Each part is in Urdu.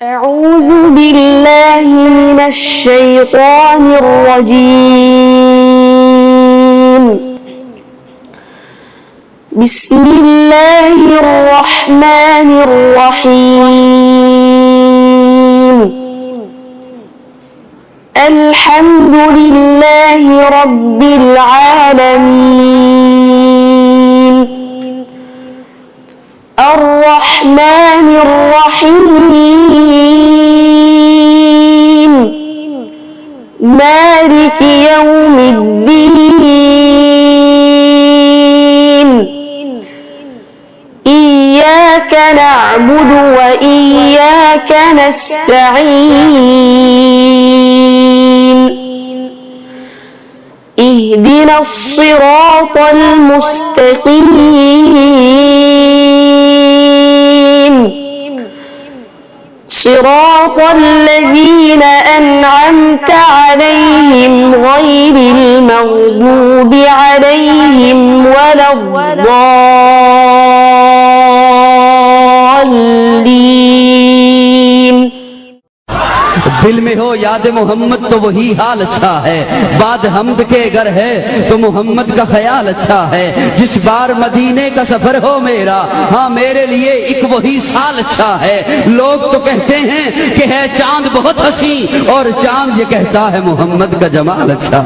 أعوذ بالله من الشيطان الرجيم. بسم الله الرحمن الرحيم. الحمد لله رب العالمين. الرحمن الرحيم. مالك يوم الدين. إياك نعبد وإياك نستعين. اهدنا الصراط المستقيم. صراط الذين أنعمت عليهم غير المغضوب عليهم ولا الضالين. دل میں ہو یاد محمد تو وہی حال اچھا ہے، بعد حمد کے اگر ہے تو محمد کا خیال اچھا ہے. جس بار مدینے کا سفر ہو میرا، ہاں میرے لیے ایک وہی سال اچھا ہے. لوگ تو کہتے ہیں کہ ہے چاند بہت حسین، اور چاند یہ کہتا ہے محمد کا جمال اچھا.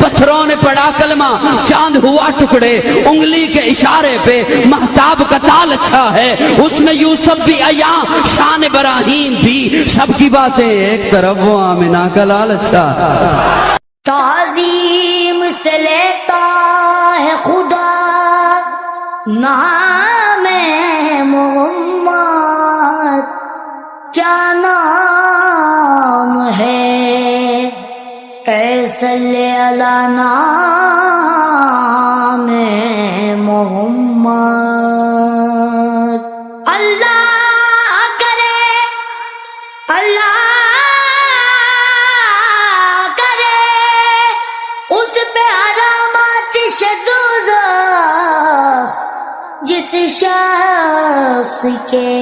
پتھروں نے پڑا کلمہ، چاند ہوا ٹکڑے، انگلی کے اشارے پہ مہتاب کا تال اچھا ہے. حسن یوسف بھی عیاں، شان ابراہیم بھی، سب کی باتیں ایک طرف، وہ آمنہ کا لال اچھا. تعظیم سے لیتا ہے خدا نام محمد، کیا نام ہے اے صلی علی نام محمد. اللہ کرے اس پہ علامات دوزخ، جس شخص کے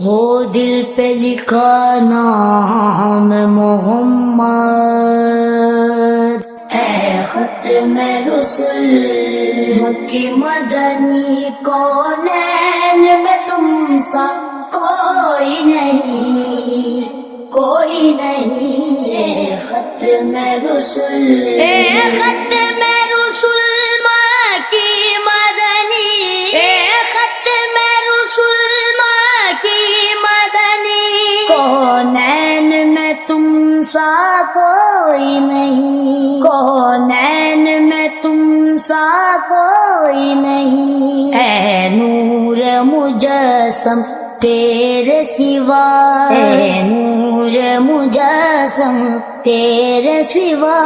ہو دل پہ لکھا نام محمد. اے ختم رسول کی مدنی، کونین میں تم سا کوئی نہیں، کوئی نہیں. اے ختم رسول، اے ختم رسول مکی مدنی، اے ختم رسول مکی مدنی. کونین میں تم سا کوئی نہیں، کونین میں تم سا کوئی نہیں. اے نور مجسم تیرے سوا، اے نور مجسم تیرے سوا،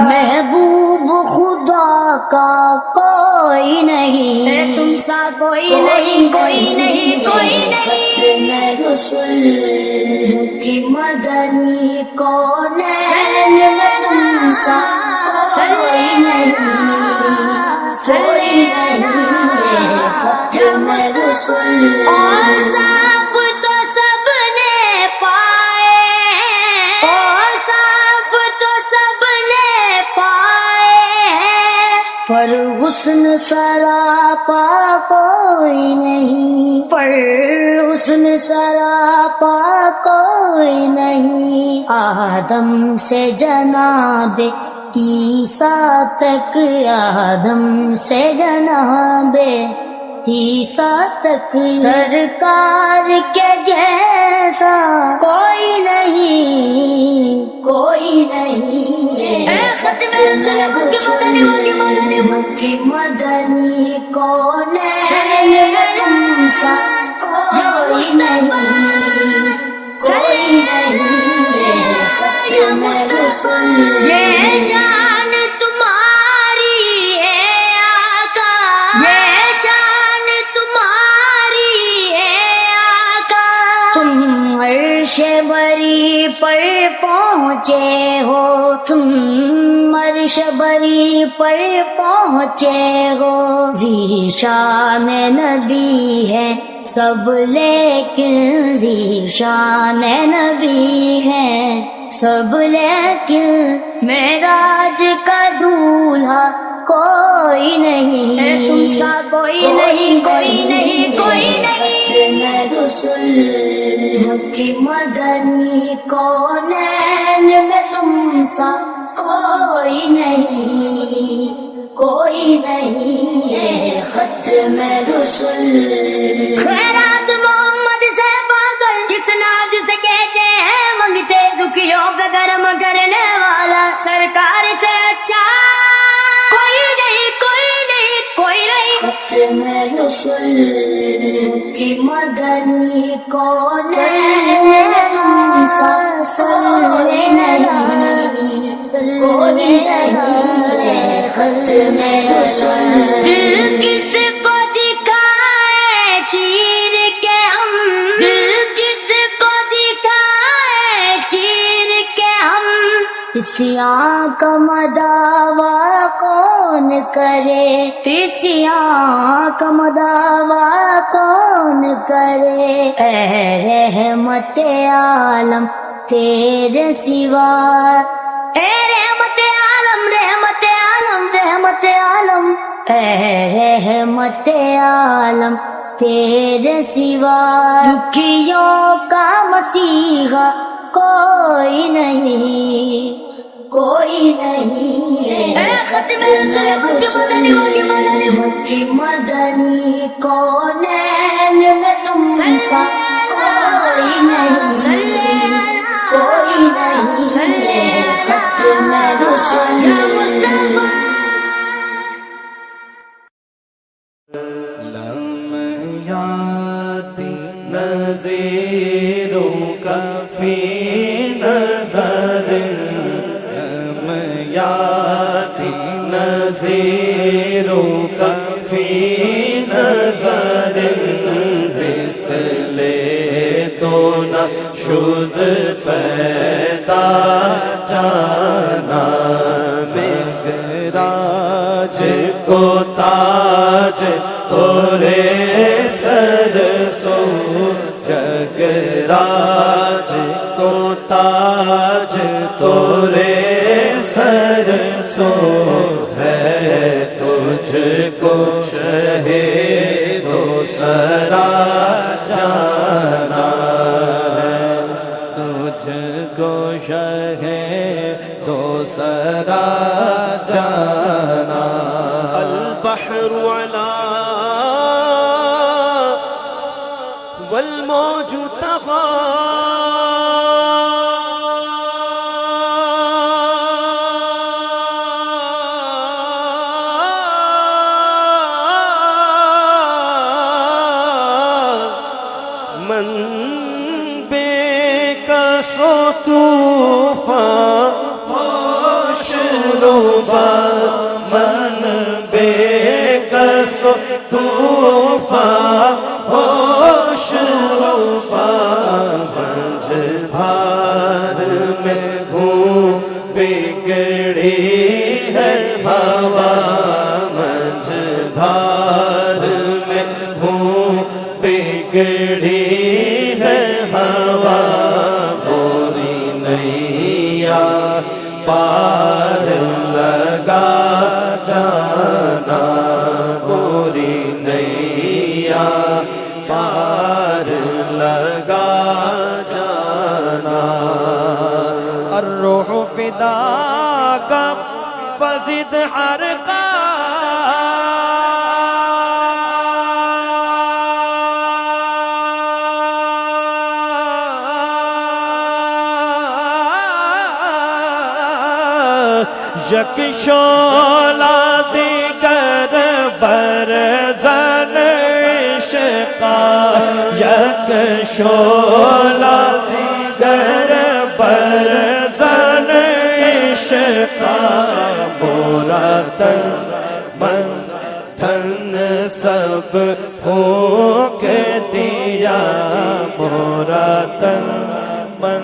محبوب خدا کا کوئی نہیں. اے تم سا کوئی نہیں، کوئی نہیں، کوئی نہیں. ختم رسول کی مدنی، کونین میں تم سا کوئی نہیں، کوئی نہیں. ختم رسول اور صاف تو سب نے پائے، اور صاف تو سب نے پائے، پر حسن سراپا کوئی نہیں، پر حسن سراپا کوئی نہیں. آدم سے جناب عیسیٰ تک، آدم سے جناب عیسیٰ تک، سرکار کے جیسا کوئی نہیں، کوئی نہیں. اے ختم رسول کی مدنی، کونین میں تم سا کوئی نہیں، کوئی نہیں. ختم رسول یہ شان تمہاری ہے آقا، یہ شان تمہاری ہے آقا. تم عرش بری پر پہنچے ہو تم، عرش بری پر پہنچے ہو، ذیشان نبی ہے سب لیکن ذیشان نبی ہے سب، لیکن معراج کا دولہا کوئی نہیں، تم سا کوئی نہیں، کوئی نہیں، کوئی نہیں، رسول کی مدنی کونین میں تم سا کوئی نہیں، کوئی نہیں، ختم رسول خیرات محمد سے پاگل، جس ناز سے کہتے ہیں منگتے، دکھیوں پہ کرم کرنے والا، سرکار سے اچھا کوئی نہیں، کوئی نہیں، کوئی نہیں، ختم رسول کی مدنی کونین تم سا کوئی نہیں، کوئی نہیں، ختم رسول دل کس کو دکھائے چیر کے ہم، دل کس کو دکھائے چیر کے ہم، اس آنکھ کا مداوا کون کرے، اس آنکھ کا مداوا کون کرے، اے رحمت عالم تیرے سوا، اے رحمت عالم، رحمت عالم، رحمت عالم، اے رحمت عالم تیرے سوا، دکھیوں کا مسیحا کوئی نہیں، کوئی نہیں، اے ختم رسول کی مدنی کونین میں تم سا کوئی نہیں، کوئی نہیں، ختم رسول لمحات نظیروں کا فی نظر، لمحات نظیروں کا فی نظر، مثل تو نہ شد پیدا جانا، معراج کو تاج تورے سر سو، جگراج کو تاج تورے سر سو، ہے تجھ کو شہید و سرا جانا، تجھ کو شہید و سرا جانا، البحر علا والموج تغا، من بے کسو طوفان ہوش روبا، من بے کسو طوفان ہوش روبا، بنج بھار میں ہوں بگڑی ہے ہوا، منج دھار میں ہوں بگڑی ہے ہوا، موری نیا پار لگا جانا، موری نیا پار لگا جانا، الروح فداک فزد حرقا، یک شعلہ دیگر برزن عشقا، یک شعلہ دیگر برزن عشقا، برا تن من تن سب پھونک دیا، برا تن من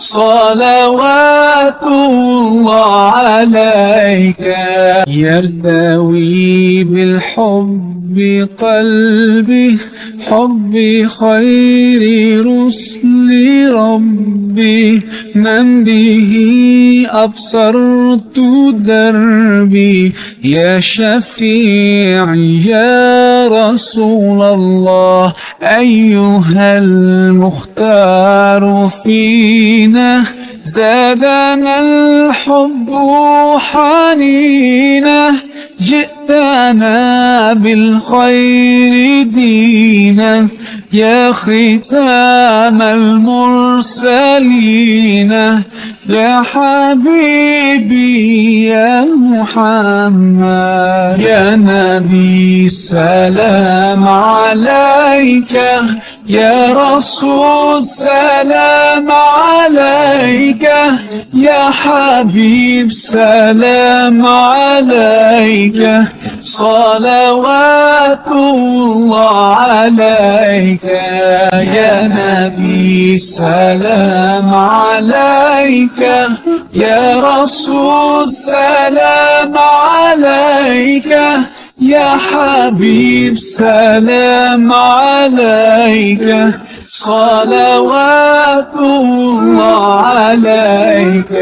صلوات الله عليك. يرتوي بالحب قلبي، حب خير رسل ربي، من به أبصرت دربي. يا شفيعي يا رسول الله، أيها المختار فينا، زادنا الحب حنينا، جئتنا بالخير دينا، يا ختام المرسلين، يا حبيبي يا محمد. يا نبي سلام عليك، يا رسول سلام عليك، يا حبيب سلام عليك، صلوات الله عليك. يا نبي سلام عليك، يا رسول سلام عليك، يا حبيب سلام عليك، صلوات الله عليك.